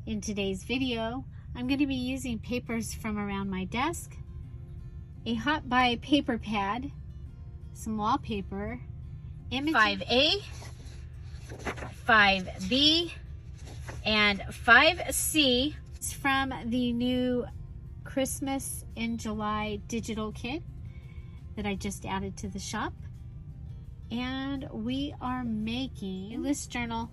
In today's video, I'm going to be using papers from around my desk, a hot buy paper pad, some wallpaper, 5A, 5B, and 5C. It's from the new Christmas in July digital kit that I just added to the shop. And we are making a list journal.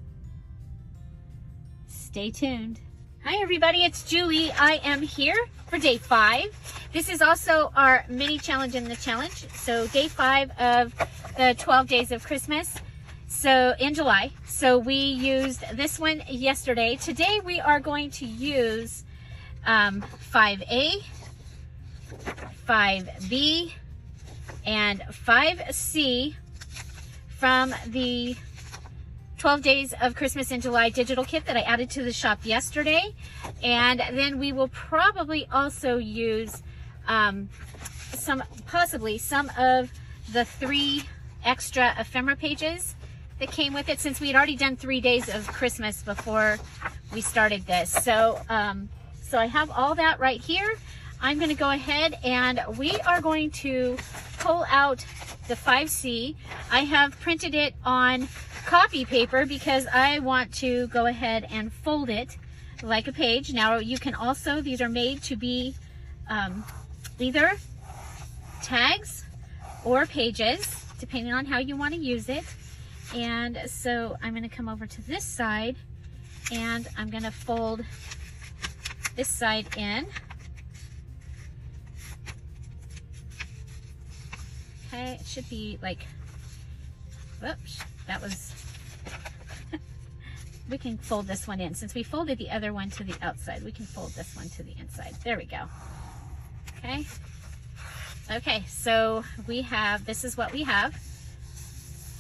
Stay tuned. Hi everybody, it's Julie. I am here for day 5. This is also our mini challenge in the challenge. So day 5 of the 12 days of Christmas. So in July. So we used this one yesterday. Today we are going to use 5A, 5B, and 5C from the 12 days of Christmas in July digital kit that I added to the shop yesterday. And then we will probably also use possibly some of the 3 extra ephemera pages that came with it, since we had already done 3 days of Christmas before we started this. So so I have all that right here. I'm going to go ahead and we are going to pull out the 5C. I have printed it on copy paper because I want to go ahead and fold it like a page. Now you can also, these are made to be either tags or pages, depending on how you want to use it. And so I'm going to come over to this side and I'm going to fold this side in. Okay, it should be like, whoops, that was, we can fold this one in. Since we folded the other one to the outside, we can fold this one to the inside. There we go. Okay. Okay, so we have, this is what we have.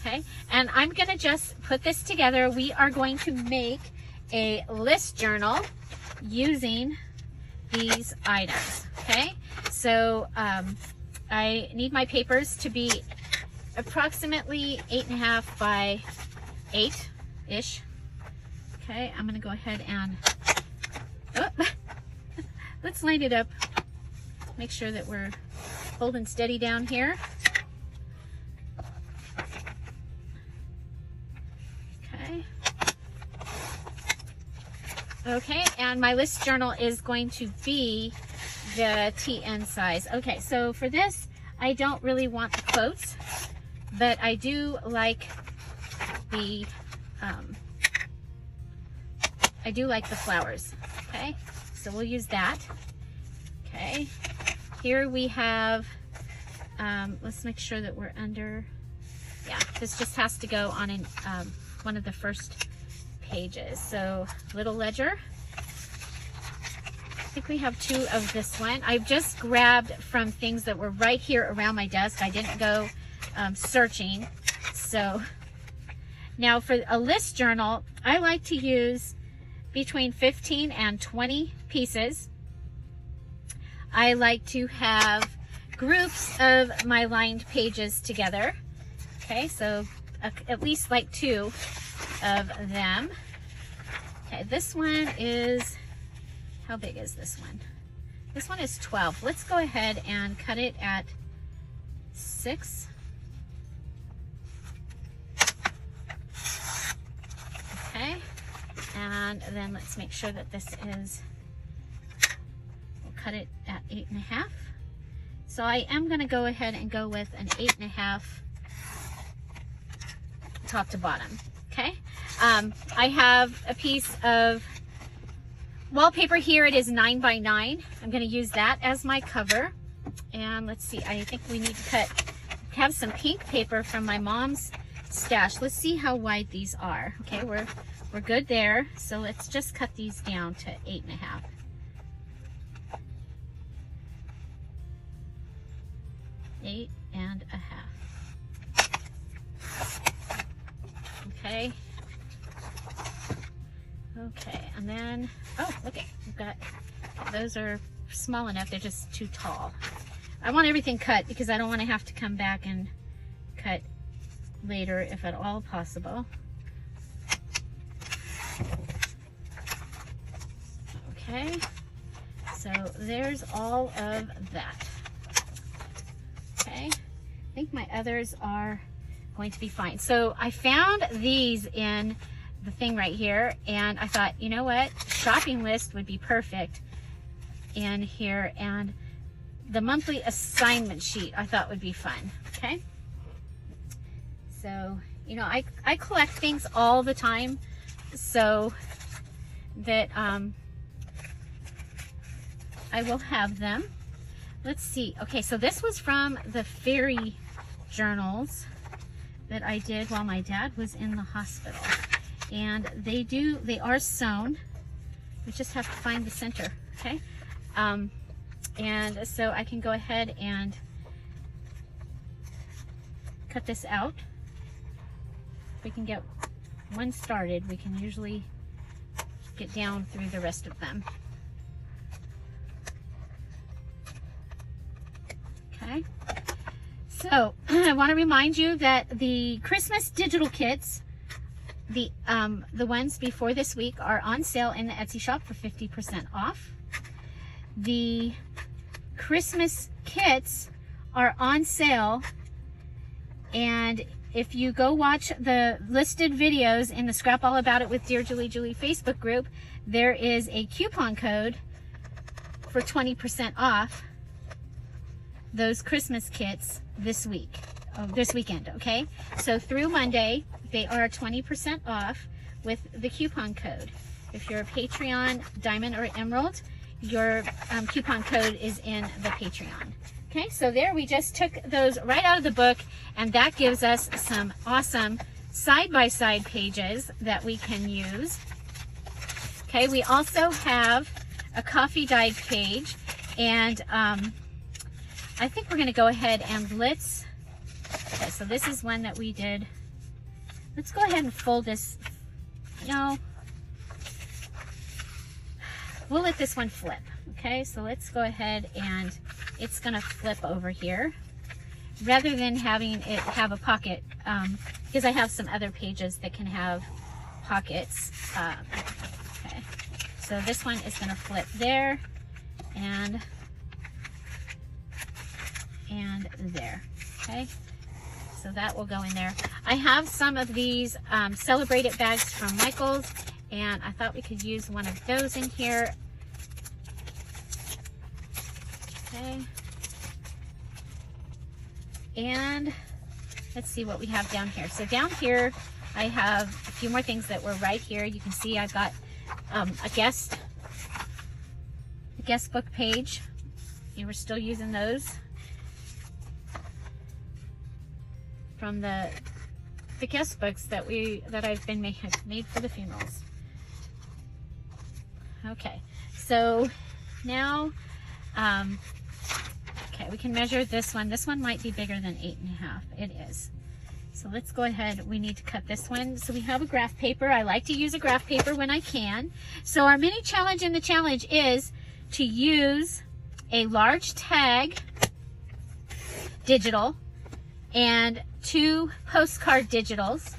Okay, and I'm gonna just put this together. We are going to make a list journal using these items. Okay, so I need my papers to be approximately 8.5 by 8-ish. Okay, I'm gonna go ahead and, let's line it up. Make sure that we're holding steady down here. Okay. Okay, and my list journal is going to be the TN size. Okay, so for this, I don't really want the quotes, but I do like the flowers. Okay, so we'll use that. Okay, here we have, let's make sure that we're under, yeah, this just has to go on in one of the first pages. So little ledger. I think we have 2 of this one. I've just grabbed from things that were right here around my desk. I didn't go searching. So now for a list journal, I like to use between 15 and 20 pieces. I like to have groups of my lined pages together. Okay, so at least like 2 of them. Okay, this one is, how big is this one? This one is 12. Let's go ahead and cut it at 6. Okay, and then let's make sure that this is, we'll cut it at 8.5. So I am going to go ahead and go with an 8.5 top to bottom. Okay, I have a piece of wallpaper here. It is 9 by 9. I'm going to use that as my cover. And let's see, I think we need to have some pink paper from my mom's stash. Let's see how wide these are. Okay, we're good there. So let's just cut these down to 8.5. Eight and a half. Okay. Okay, and then, oh, look at, we've got, those are small enough, they're just too tall. I want everything cut because I don't want to have to come back and cut later if at all possible. Okay, so there's all of that. Okay, I think my others are going to be fine. So I found these in the thing right here, and I thought, you know what, shopping list would be perfect in here, and the monthly assignment sheet I thought would be fun. Okay, so you know, I collect things all the time, so that I will have them. Let's see. Okay, so this was from the fairy journals that I did while my dad was in the hospital. And they are sewn. We just have to find the center, okay? And so I can go ahead and cut this out. If we can get one started, we can usually get down through the rest of them. Okay, so I want to remind you that the Christmas digital kits, the ones before this week, are on sale in the Etsy shop for 50% off. The Christmas kits are on sale, and if you go watch the listed videos in the Scrap All About It with Dear Julie Julie Facebook group, there is a coupon code for 20% off those Christmas kits this weekend, okay? So through Monday, they are 20% off with the coupon code. If you're a Patreon, Diamond, or Emerald, your coupon code is in the Patreon. Okay, so there, we just took those right out of the book, and that gives us some awesome side-by-side pages that we can use. Okay, we also have a coffee dyed page, and I think we're going to go ahead and okay, so this is one that we did. Let's go ahead and fold this. No, we'll let this one flip. Okay, so let's go ahead, and it's going to flip over here rather than having it have a pocket, because I have some other pages that can have pockets. Okay, so this one is going to flip there, and there. Okay, so that will go in there. I have some of these Celebrate It bags from Michaels, and I thought we could use one of those in here. Okay, and let's see what we have down here. So down here I have a few more things that were right here. You can see I've got a guest book page. You were still using those from the guest books that I've been made for the funerals. Okay, so now okay, we can measure this one. This one might be bigger than 8.5. It is. So let's go ahead. We need to cut this one. So we have a graph paper. I like to use a graph paper when I can. So our mini challenge in the challenge is to use a large tag digital and 2 postcard digitals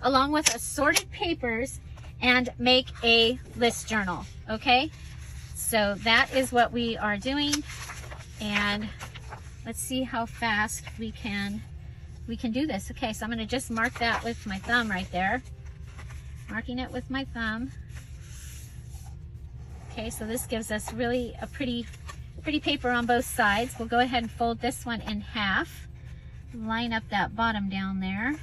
along with assorted papers and make a list journal. Okay, so that is what we are doing, and let's see how fast we can do this. Okay, so I'm going to just mark that with my thumb right there, marking it with my thumb. Okay, so this gives us really a pretty paper on both sides. We'll go ahead and fold this one in half, line up that bottom down there.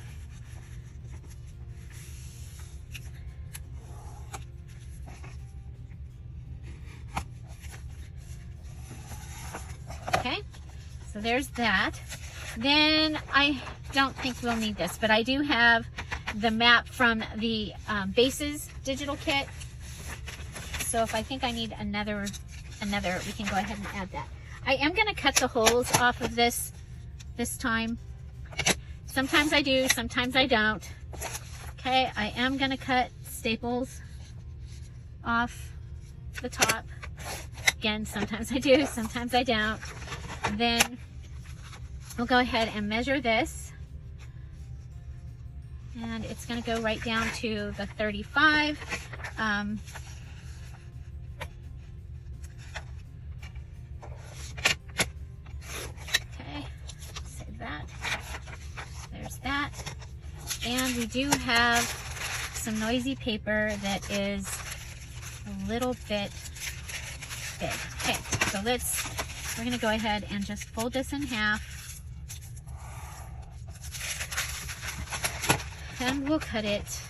Okay, so there's that. Then I don't think we'll need this, but I do have the map from the Bases digital kit. So if I think I need another, we can go ahead and add that. I am going to cut the holes off of this time. Sometimes I do, sometimes I don't. Okay, I am going to cut staples off the top. Again, sometimes I do, sometimes I don't. Then we'll go ahead and measure this. And it's going to go right down to the 35. And we do have some noisy paper that is a little bit big. Okay, so we're gonna go ahead and just fold this in half. And we'll cut it.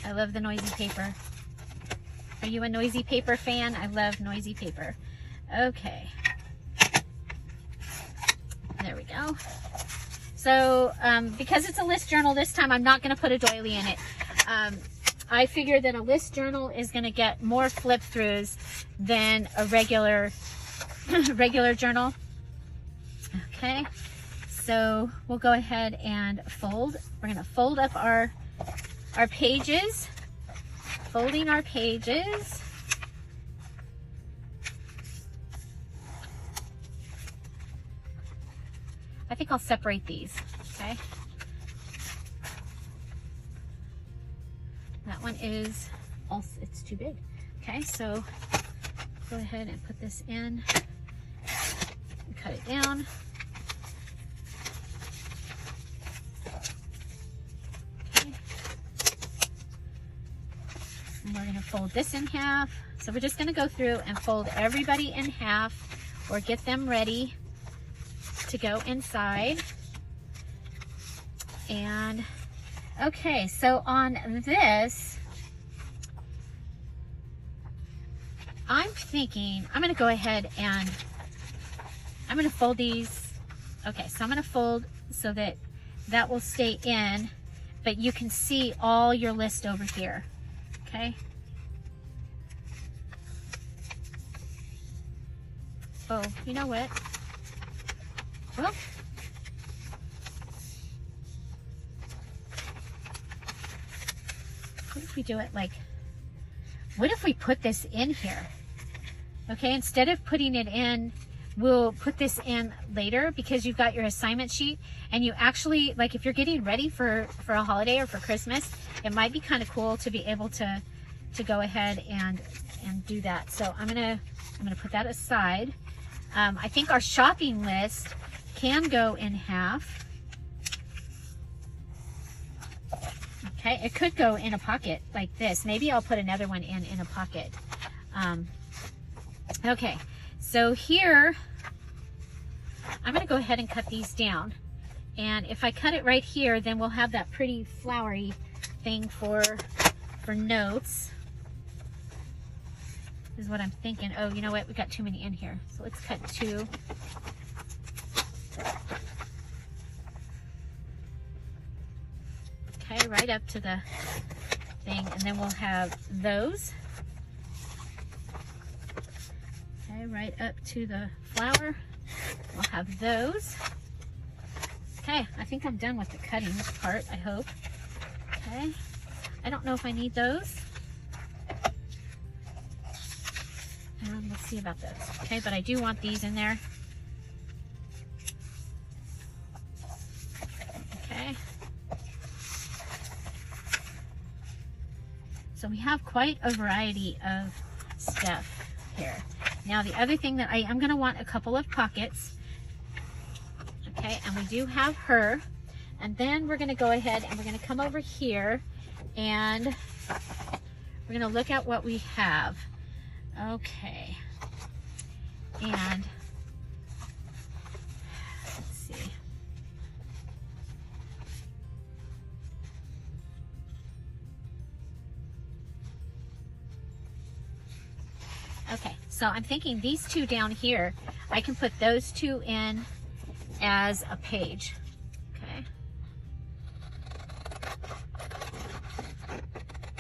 I love the noisy paper. Are you a noisy paper fan? I love noisy paper. Okay. There we go. So because it's a list journal this time, I'm not going to put a doily in it. I figure that a list journal is going to get more flip throughs than a regular journal. Okay, so we'll go ahead and fold. We're going to fold up our pages. Folding our pages. I think I'll separate these, okay? That one is also, it's too big. Okay, so go ahead and put this in and cut it down. Okay. And we're gonna fold this in half. So we're just gonna go through and fold everybody in half or get them ready to go inside. And okay, so on this, I'm thinking I'm gonna go ahead and I'm gonna fold these. Okay, so I'm gonna fold so that that will stay in, but you can see all your list over here, okay? Oh, you know what? Well, what if we do it like, what if we put this in here? Okay, instead of putting it in, we'll put this in later because you've got your assignment sheet and you actually, like if you're getting ready for a holiday or for Christmas, it might be kind of cool to be able to go ahead and do that. So I'm gonna put that aside. I think our shopping list can go in half. Okay, it could go in a pocket like this. Maybe I'll put another one in a pocket. Okay, so here, I'm gonna go ahead and cut these down. And if I cut it right here, then we'll have that pretty flowery thing for notes. Is what I'm thinking. Oh, you know what? We got too many in here. So let's cut 2. Okay, right up to the thing, and then we'll have those. Okay, right up to the flower. We'll have those. Okay, I think I'm done with the cutting part, I hope. Okay, I don't know if I need those. Let's see about those. Okay, but I do want these in there. Okay. So we have quite a variety of stuff here. Now the other thing that I'm going to want a couple of pockets. Okay, and we do have her. And then we're going to go ahead and we're going to come over here and we're going to look at what we have. Okay, and let's see. Okay, so I'm thinking these 2 down here, I can put those 2 in as a page. Okay.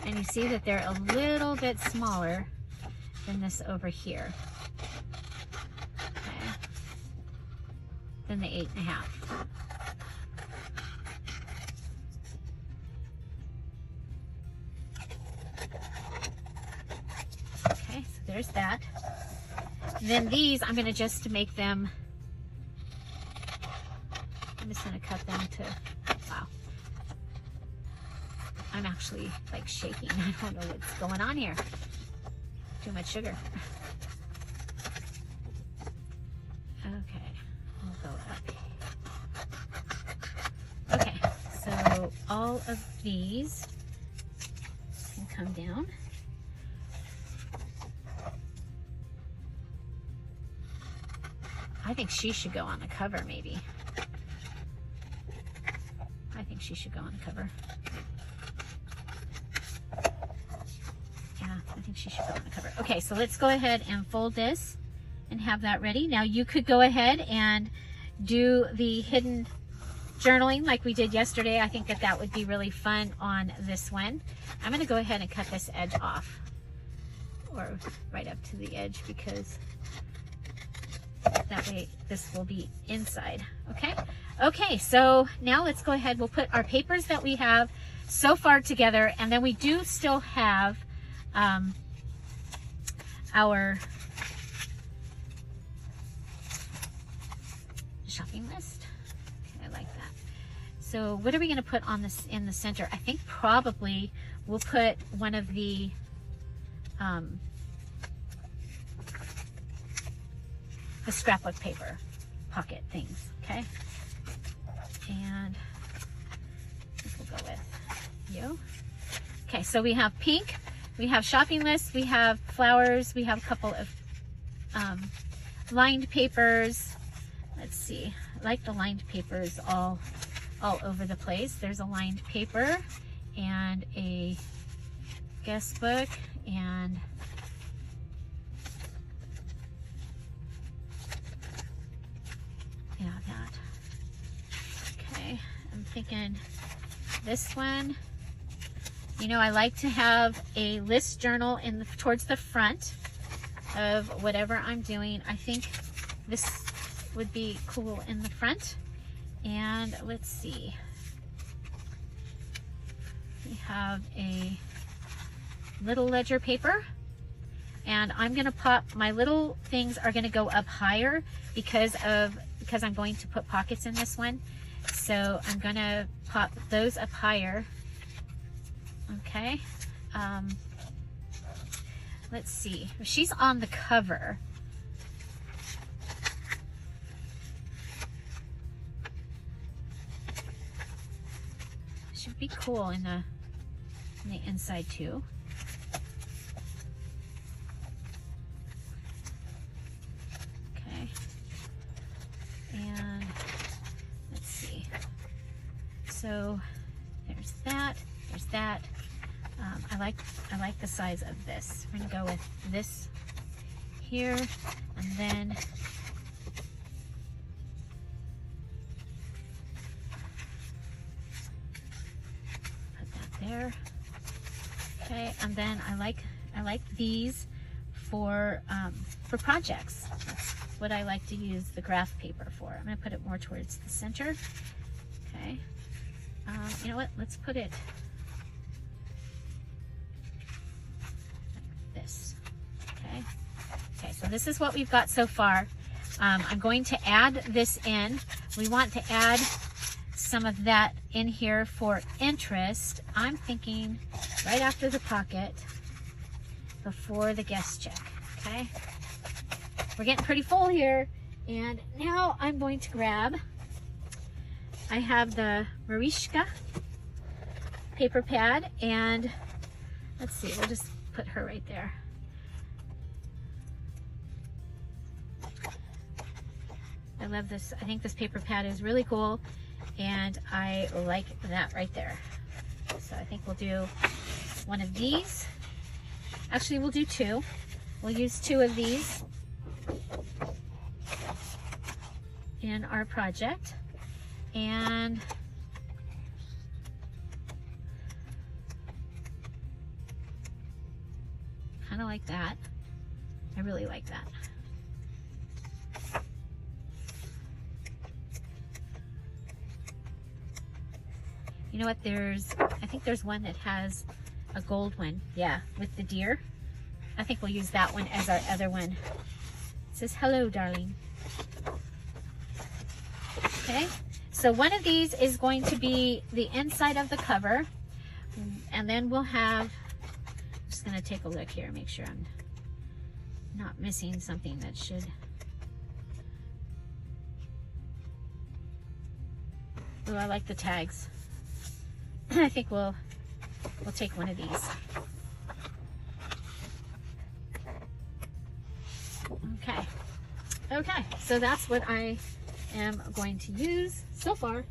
And you see that they're a little bit smaller than this over here. Okay. Than the 8.5. Okay, so there's that. And then these, I'm going to just make them, I'm just going to cut them to, wow. I'm actually like shaking. I don't know what's going on here. Too much sugar. Okay, we'll go up couple of these can come down. I think she should go on the cover, maybe. I think she should go on the cover. Yeah, I think she should go on the cover. Okay, so let's go ahead and fold this and have that ready. Now you could go ahead and do the hidden journaling like we did yesterday. I think that that would be really fun on this one. I'm going to go ahead and cut this edge off, or right up to the edge, because that way this will be inside. Okay, so now let's go ahead. We'll put our papers that we have so far together, and then we do still have our shopping list. Okay, I like that. So what are we going to put on this in the center? I think probably we'll put one of the scrapbook paper pocket things. Okay, and we'll go with you. Okay, so we have pink, we have shopping lists, we have flowers, we have a couple of lined papers. Let's see, I like the lined papers all over the place. There's a lined paper and a guest book and yeah, that. Okay, I'm thinking this one. You know, I like to have a list journal towards the front of whatever I'm doing. I think this would be cool in the front. And let's see. We have a little ledger paper. And I'm going to pop, my little things are going to go up higher because I'm going to put pockets in this one. So I'm going to pop those up higher. Okay. Let's see. She's on the cover. Should be cool in the inside too. Okay. And let's see. So there's that. There's that. I like the size of this. We're gonna go with this here, and then put that there. Okay, and then I like these for projects. That's what I like to use the graph paper for. I'm gonna put it more towards the center. Okay. You know what? Let's put it like this. Okay. Okay, so this is what we've got so far. I'm going to add this in. We want to add some of that in here for interest. I'm thinking right after the pocket, before the guest check. Okay. We're getting pretty full here. And now I'm going to grab, I have the Marishka paper pad, and let's see, we'll just put her right there. I love this. I think this paper pad is really cool, and I like that right there. So I think we'll do one of these. Actually, we'll do two. We'll use two of these in our project. And kind of like that. I really like that. You know what, I think there's one that has a gold one. Yeah, with the deer. I think we'll use that one as our other one. It says, hello, darling. Okay, so one of these is going to be the inside of the cover. And then we'll have, I'm just going to take a look here, make sure I'm not missing something that should. Oh, I like the tags. I think we'll take one of these. Okay, so that's what I am going to use so far.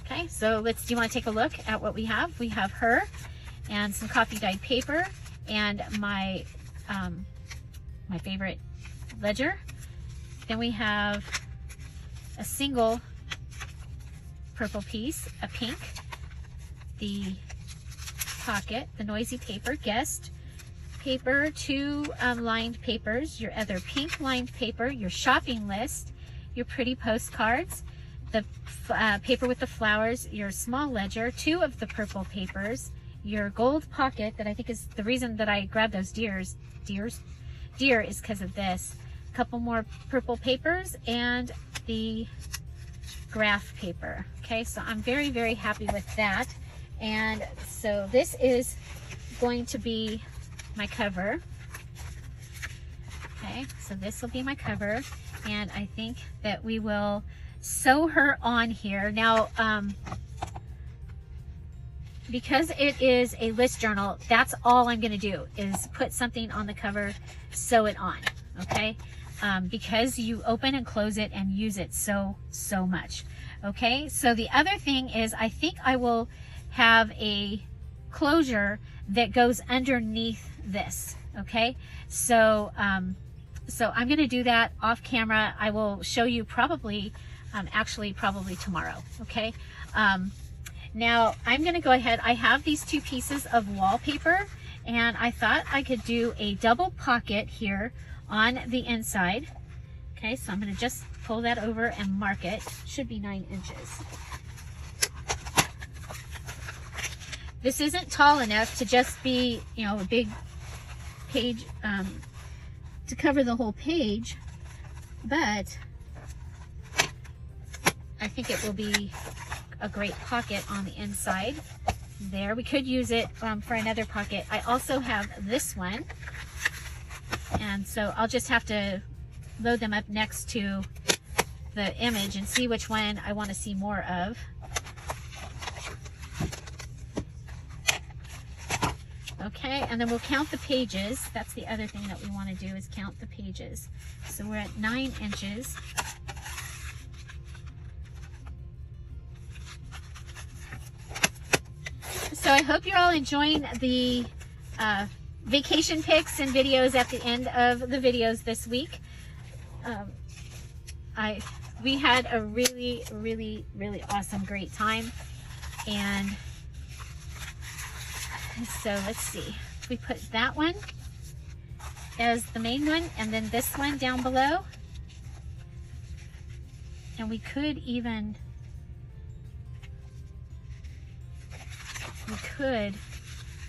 Okay, so do you want to take a look at what we have? We have her and some coffee dyed paper and my my favorite ledger. Then we have a single purple piece, a pink, the pocket, the noisy paper, guest paper, 2 lined papers, your other pink lined paper, your shopping list, your pretty postcards, the paper with the flowers, your small ledger, 2 of the purple papers, your gold pocket that I think is the reason that I grabbed those deer is because of this. A couple more purple papers and the graph paper. Okay, so I'm very, very happy with that. And so this is going to be my cover. Okay, so this will be my cover, and I think that we will sew her on here. Now, because it is a list journal, that's all I'm going to do is put something on the cover, sew it on, okay? Because you open and close it and use it so much. Okay, so the other thing is I think I will have a closure that goes underneath this. Okay, so so I'm going to do that off camera. I will show you probably probably tomorrow. Okay, now I'm going to go ahead. I have these 2 pieces of wallpaper, and I thought I could do a double pocket here on the inside. Okay, so I'm going to just pull that over and mark it. Should be 9 inches. This isn't tall enough to just be, you know, a big page to cover the whole page, but I think it will be a great pocket on the inside. There, we could use it for another pocket. I also have this one, and so I'll just have to load them up next to the image and see which one I want to see more of. Okay, and then we'll count the pages. That's the other thing that we want to do, is count the pages. So we're at 9 inches. So I hope you're all enjoying the vacation pics and videos at the end of the videos this week. We had a really awesome, great time. And so let's see, we put that one as the main one, and then this one down below. And we could even,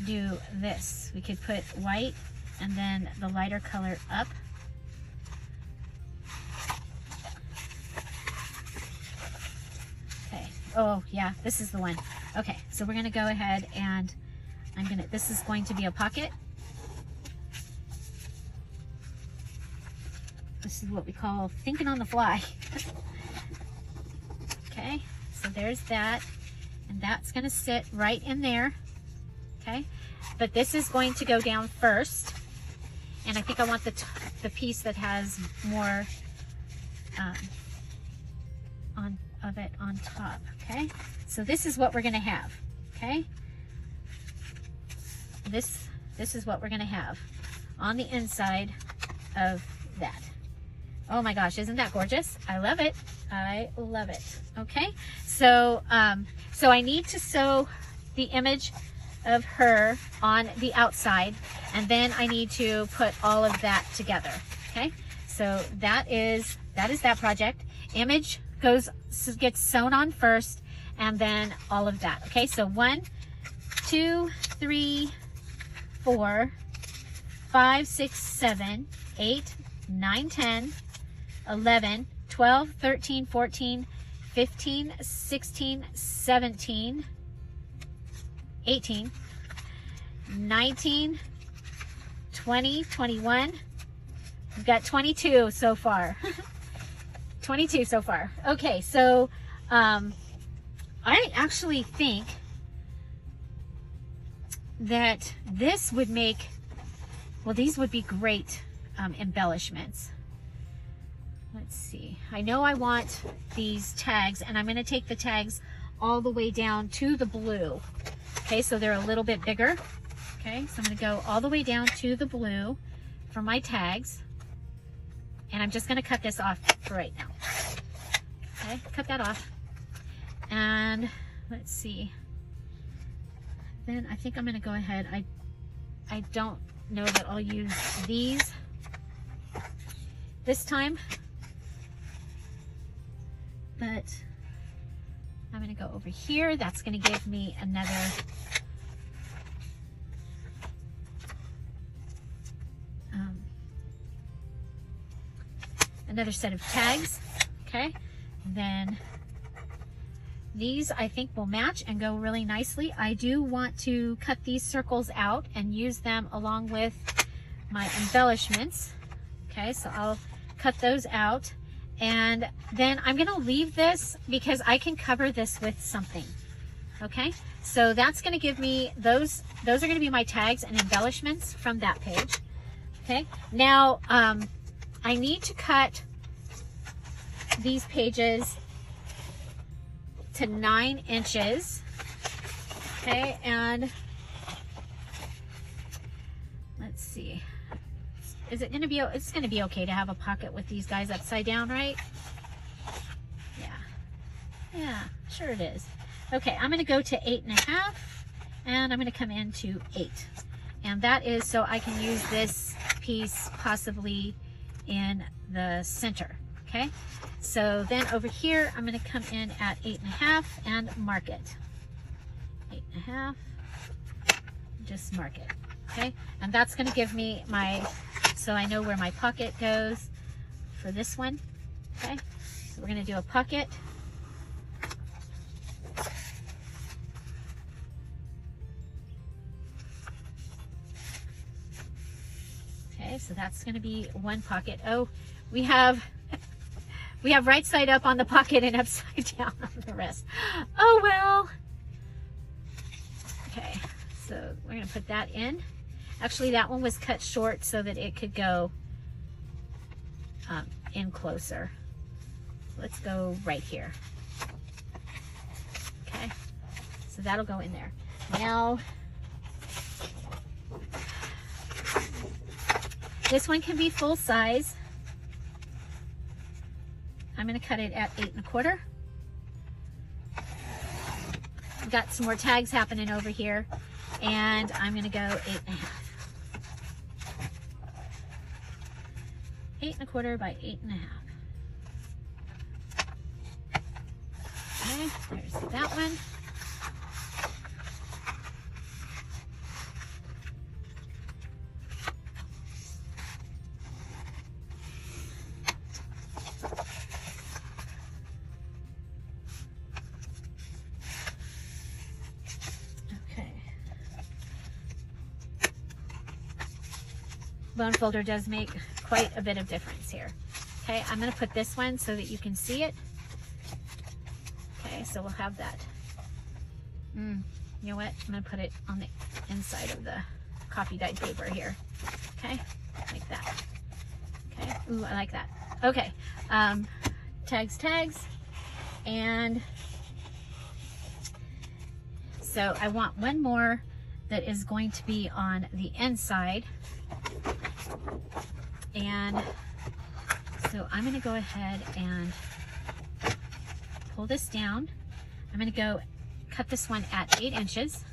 do this. We could put white and then the lighter color up. Okay, oh yeah, this is the one. Okay, so we're gonna go ahead and this is going to be a pocket. This is what we call thinking on the fly. Okay, so there's that, and that's going to sit right in there. Okay, but this is going to go down first, and I think I want the piece that has more of it on top. Okay, so this is what we're going to have. Okay, this is what we're going to have on the inside of that. Oh my gosh, isn't that gorgeous? I love it. I love it. Okay, so so I need to sew the image of her on the outside, and then I need to put all of that together. Okay, so that is that project. Image gets sewn on first, and then all of that. Okay, so 1, 2, 3, 4, 5, 6, 7, 8, 9, 10, 11, 12, 13, 14, 15, 16, 17, 18, 19, 20, 21. We've got 22 so far. 22 so far. Okay, so I actually think that this would make, well, these would be great embellishments. Let's see. I know I want these tags, and I'm going to take the tags all the way down to the blue. Okay, so they're a little bit bigger. Okay, so I'm going to go all the way down to the blue for my tags. And I'm just going to cut this off for right now. Okay, cut that off. And let's see. Then I think I'm going to go ahead. I don't know that I'll use these this time, but I'm going to go over here. That's going to give me another set of tags. Okay, then these I think will match and go really nicely. I do want to cut these circles out and use them along with my embellishments. Okay, so I'll cut those out, and then I'm gonna leave this because I can cover this with something. Okay, so that's gonna give me, those are gonna be my tags and embellishments from that page. Okay, now I need to cut these pages to 9 inches. Okay, and let's see. Is it gonna be, it's gonna be okay to have a pocket with these guys upside down, right? Yeah, sure it is. Okay, I'm gonna go to 8.5, and I'm gonna come into 8. And that is so I can use this piece possibly in the center. Okay, so then over here, I'm going to come in at 8.5 and mark it. 8.5, just mark it. Okay, and that's going to give me my, so I know where my pocket goes for this one. Okay, so we're going to do a pocket. Okay, so that's going to be one pocket. Oh, we have right side up on the pocket and upside down on the rest. Oh well. Okay, so we're going to put that in. Actually, that one was cut short so that it could go in closer. Let's go right here. Okay, so that'll go in there. Now, this one can be full size. I'm going to cut it at 8.25. I've got some more tags happening over here, and I'm going to go 8.5. 8.25 by 8.5. Okay, there's that one. Bone folder does make quite a bit of difference here. Okay, I'm going to put this one so that you can see it. Okay, so we'll have that. You know what? I'm going to put it on the inside of the copy dyed paper here. Okay, like that. Okay, ooh, I like that. Okay, tags, and so I want one more that is going to be on the inside. And so I'm going to go ahead and pull this down. I'm going to go cut this one at 8 inches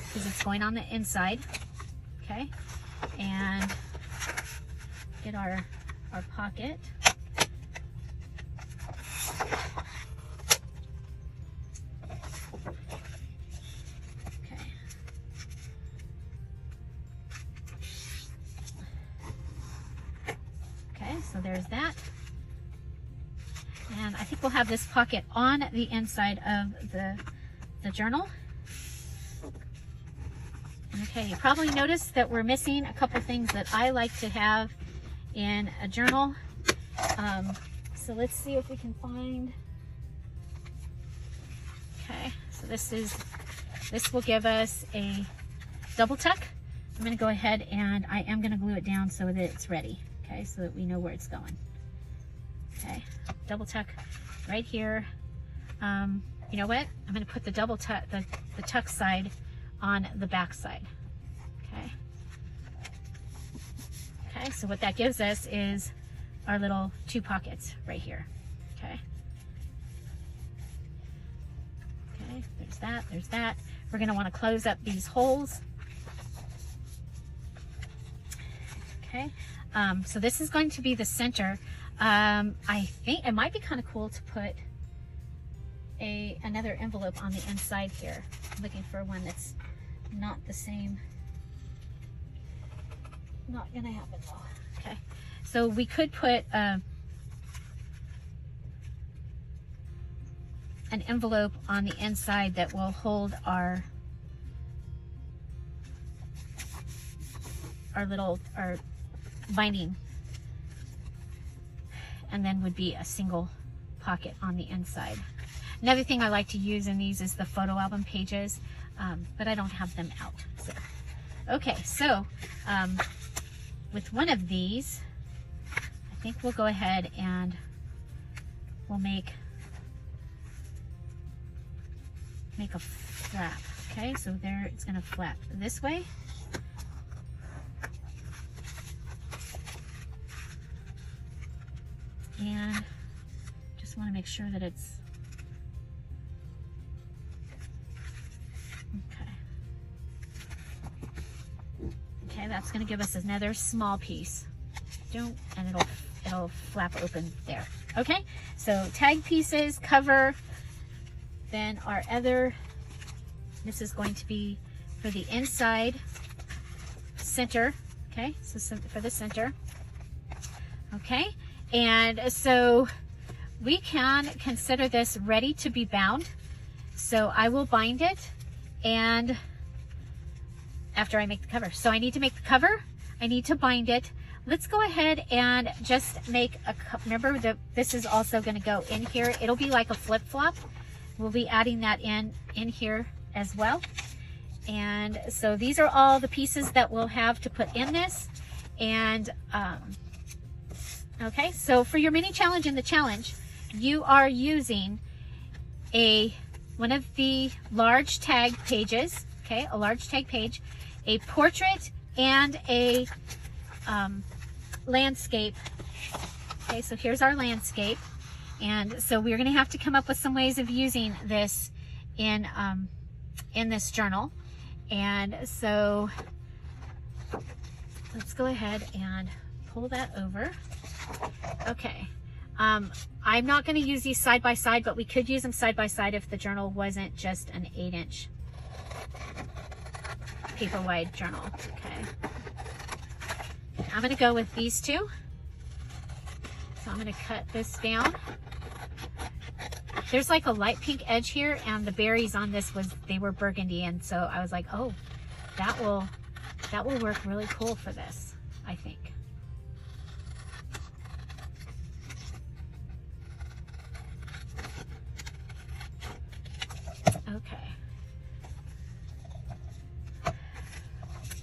because it's going on the inside. Okay, and get our pocket. So there's that. And I think we'll have this pocket on the inside of the journal. Okay, you probably noticed that we're missing a couple things that I like to have in a journal. So let's see if we can find. Okay, so this will give us a double tuck. I'm going to go ahead and I am going to glue it down so that it's ready. Okay, so that we know where it's going. Okay, double tuck right here. You know what? I'm going to put the double tuck, the tuck side on the back side. Okay. Okay, so what that gives us is our little 2 pockets right here. Okay. Okay, there's that, there's that. We're going to want to close up these holes. Okay, so this is going to be the center. I think it might be kind of cool to put another envelope on the inside here. I'm looking for one that's not the same. Not gonna happen though. Okay, so we could put an envelope on the inside that will hold our binding, and then would be a single pocket on the inside. Another thing I like to use in these is the photo album pages, but I don't have them out. So, okay, so with one of these, I think we'll go ahead and we'll make a flap. Okay, so there it's going to flap this way. And just want to make sure that it's okay, that's going to give us another small piece. And it'll flap open there. Okay, so tag pieces, cover, then our other, this is going to be for the inside center. Okay, so for the center. Okay, and so we can consider this ready to be bound. So I will bind it, and after I make the cover. So I need to make the cover, I need to bind it. Let's go ahead and just make remember that this is also going to go in here. It'll be like a flip-flop. We'll be adding that in here as well. And so these are all the pieces that we'll have to put in this. And okay, so for your mini challenge in the challenge, you are using one of the large tag pages. Okay, a large tag page, a portrait, and a landscape. Okay, so here's our landscape, and so we're going to have to come up with some ways of using this in this journal. And so let's go ahead and pull that over. Okay, I'm not going to use these side by side, but we could use them side by side if the journal wasn't just an 8-inch paper wide journal. Okay, I'm going to go with these two. So I'm going to cut this down. There's like a light pink edge here, and the berries on this they were burgundy, and so I was like, oh, that will work really cool for this, I think.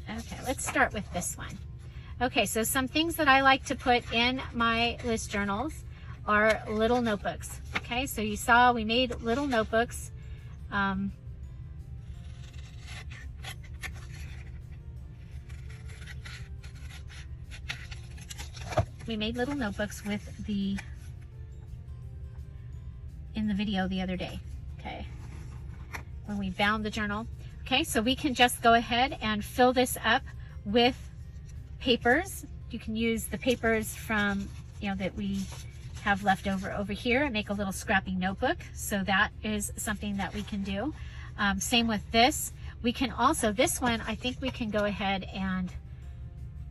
Okay, let's start with this one. Okay, so some things that I like to put in my list journals are little notebooks. Okay, so you saw we made little notebooks. We made little notebooks with in the video the other day. Okay, when we bound the journal. Okay, so we can just go ahead and fill this up with papers. You can use the papers from, that we have left over here and make a little scrappy notebook. So that is something that we can do. Same with this. We can also, this one, I think we can go ahead and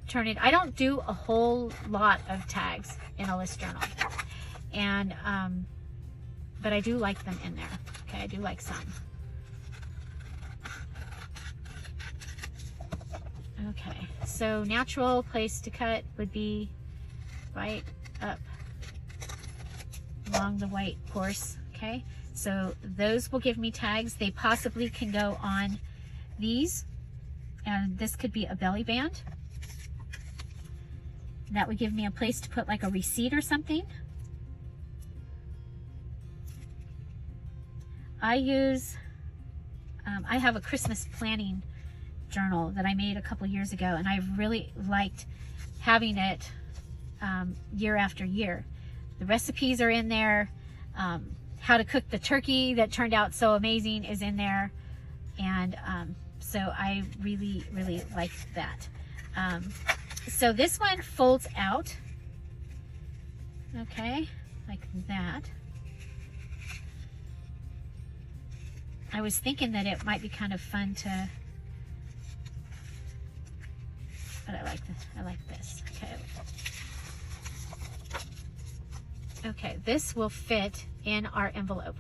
turn it. I don't do a whole lot of tags in a list journal, and but I do like them in there. Okay, I do like some. Okay, so natural place to cut would be right up along the white course. Okay, So those will give me tags. They possibly can go on these, and this could be a belly band. That would give me a place to put like a receipt or something. I use, I have a Christmas planning journal that I made a couple years ago, and I've really liked having it year after year. The recipes are in there. How to cook the turkey that turned out so amazing is in there. And so I really, really like that. So this one folds out, okay, like that. I was thinking that it might be kind of fun to, but I like this. I like this. Okay. Okay, this will fit in our envelope.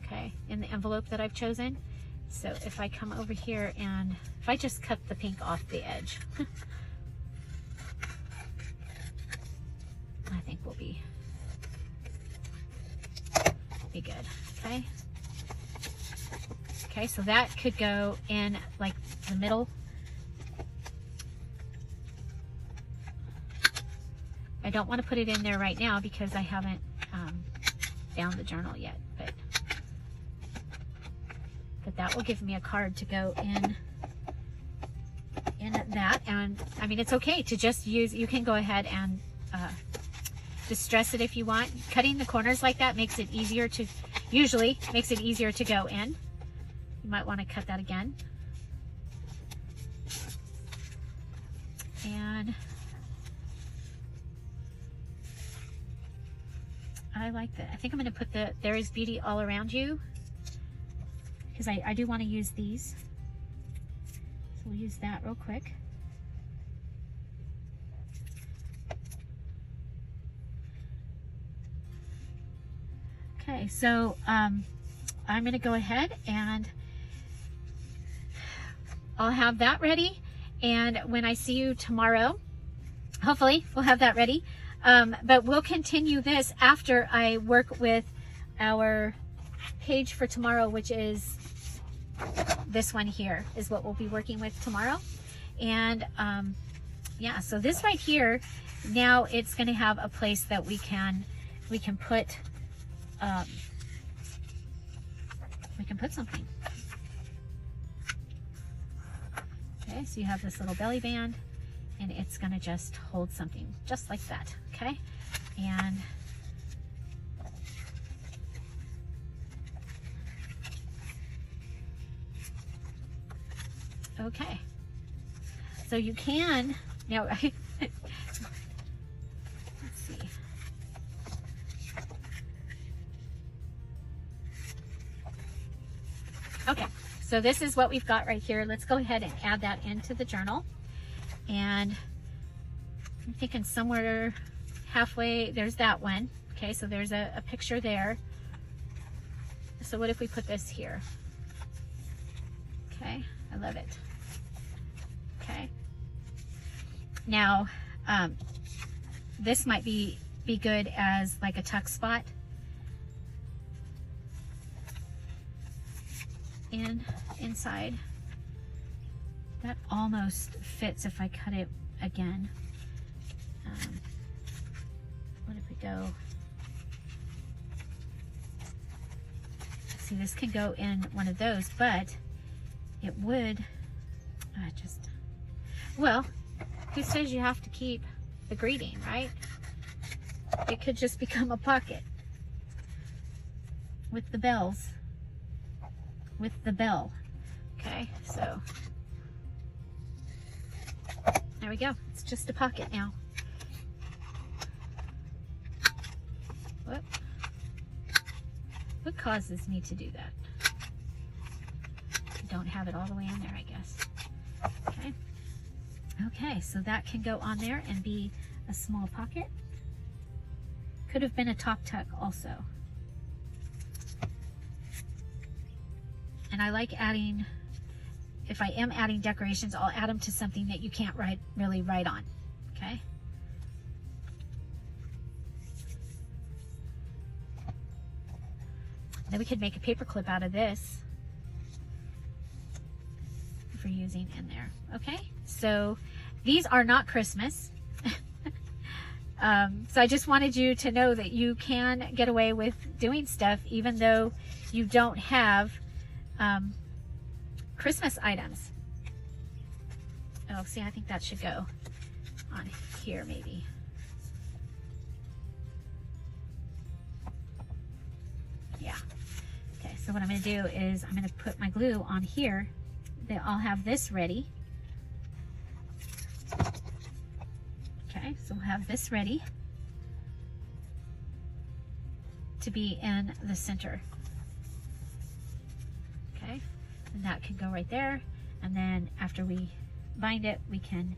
Okay, in the envelope that I've chosen. So if I come over here and if I just cut the pink off the edge, I think we'll be good. Okay. Okay, so that could go in like the middle. I don't want to put it in there right now because I haven't bound the journal yet, but that will give me a card to go in that. And I mean, it's okay to just use, you can go ahead and distress it if you want. Cutting the corners like that makes it easier to, usually makes it easier to go in. You might want to cut that again. And I like that. I think I'm going to put the There Is Beauty All Around You, because I do want to use these. So we'll use that real quick. Okay, so I'm going to go ahead and I'll have that ready. And when I see you tomorrow, hopefully we'll have that ready. But we'll continue this after I work with our page for tomorrow, which is this one here is what we'll be working with tomorrow. And yeah, so this right here, now it's going to have a place that we can put something. Okay, so you have this little belly band, and it's going to just hold something just like that. Okay, and okay, so you can now let's see. Okay, so this is what we've got right here. Let's go ahead and add that into the journal. And I'm thinking somewhere halfway, there's that one. Okay, so there's a picture there. So what if we put this here? Okay, I love it. Okay. Now, this might be good as like a tuck spot. Inside. That almost fits if I cut it again. What if we go? See, this can go in one of those, but it would well, who says you have to keep the greeting, right? It could just become a pocket with the bells, with the bell. Okay, so there we go. It's just a pocket now. What causes me to do that? I don't have it all the way in there, I guess. Okay. Okay, so that can go on there and be a small pocket. Could have been a top tuck also. And I like adding, if I am adding decorations, I'll add them to something that you can't really write on. Okay. Then we could make a paper clip out of this if we're using in there. Okay, so these are not Christmas. So I just wanted you to know that you can get away with doing stuff even though you don't have Christmas items. Oh, see, I think that should go on here maybe. Yeah. Okay, so what I'm going to do is I'm going to put my glue on here. I'll have this ready. Okay, so we'll have this ready to be in the center. Okay, and that can go right there. And then after we bind it, we can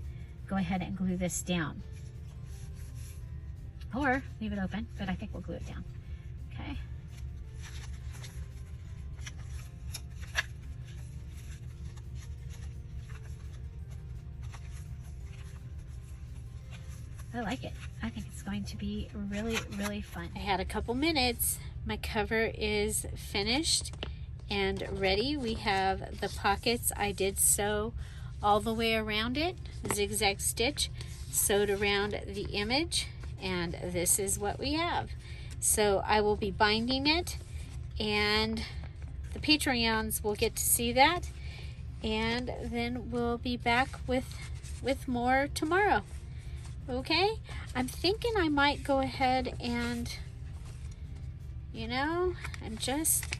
go ahead and glue this down. Or leave it open, but I think we'll glue it down. Okay. I like it. I think it's going to be really, really fun. I had a couple minutes. My cover is finished and ready. We have the pockets. I did sew all the way around it, zigzag stitch, sewed around the image, and this is what we have. So I will be binding it, and the Patreons will get to see that, and then we'll be back with more tomorrow. Okay, I'm thinking I might go ahead and, you know,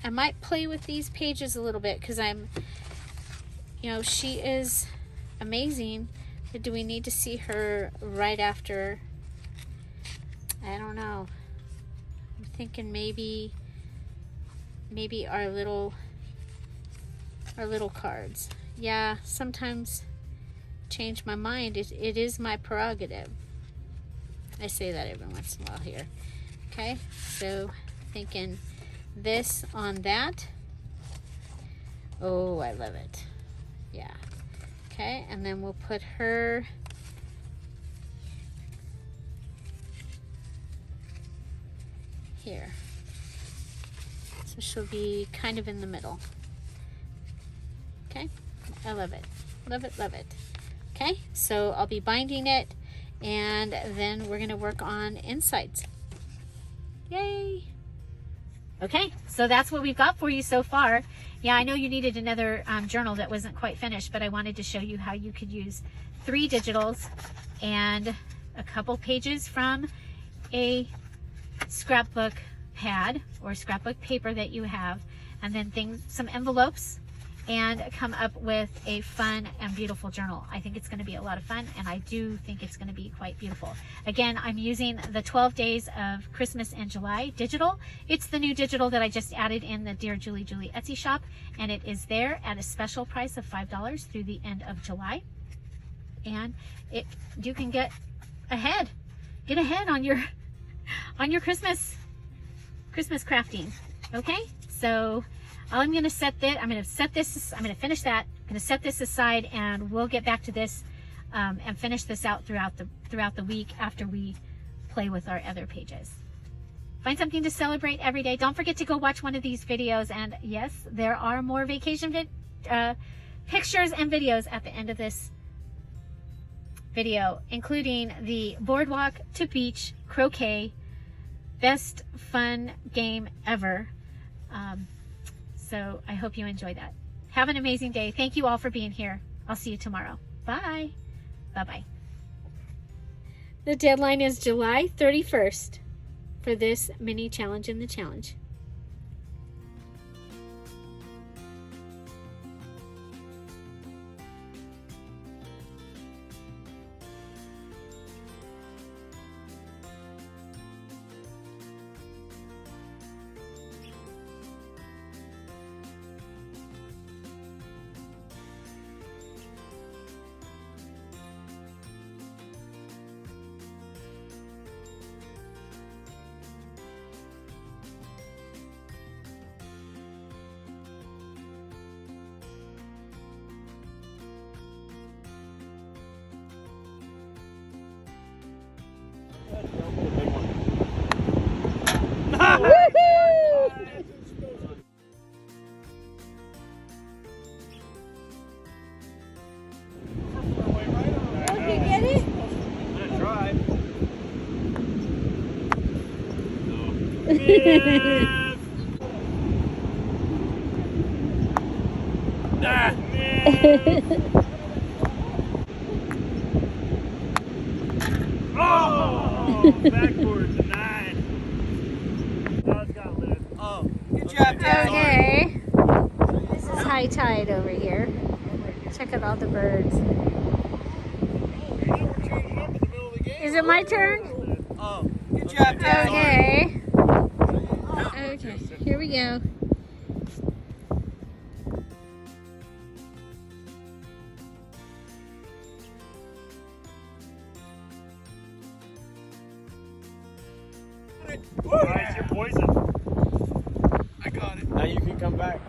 I might play with these pages a little bit because you know, she is amazing, but do we need to see her right after? I don't know. I'm thinking maybe our little cards. Yeah, sometimes change my mind. It is my prerogative. I say that every once in a while here. Okay, so thinking this on that. Oh, I love it. Yeah. Okay, and then we'll put her here. So she'll be kind of in the middle. Okay, I love it. Love it, love it. Okay, so I'll be binding it, and then we're going to work on insides. Yay! Okay, so that's what we've got for you so far. Yeah, I know you needed another journal that wasn't quite finished, but I wanted to show you how you could use 3 digitals and a couple pages from a scrapbook pad or scrapbook paper that you have, and then some envelopes, and come up with a fun and beautiful journal. I think it's going to be a lot of fun, and I do think it's going to be quite beautiful. Again, I'm using the 12 Days of Christmas in July digital. It's the new digital that I just added in the DearJulieJulie Etsy shop, and it is there at a special price of $5 through the end of July. And you can get ahead on your Christmas crafting. Okay, so I'm going to finish that. I'm going to set this aside, and we'll get back to this and finish this out throughout the week after we play with our other pages. Find something to celebrate every day. Don't forget to go watch one of these videos. And yes, there are more vacation pictures and videos at the end of this video, including the boardwalk to beach croquet best fun game ever. So I hope you enjoy that. Have an amazing day. Thank you all for being here. I'll see you tomorrow. Bye. Bye-bye. The deadline is July 31st for this mini challenge in the challenge. Yes! Ah, yes! Oh, backboard denied. Now it's got lift. Oh, good job, Dad. Okay. This is high tide over here. Check out all the birds. Is it my turn? Oh, good job, Dad. Okay. Okay, here we go. Nice, you're poisoned. I got it. Now you can come back.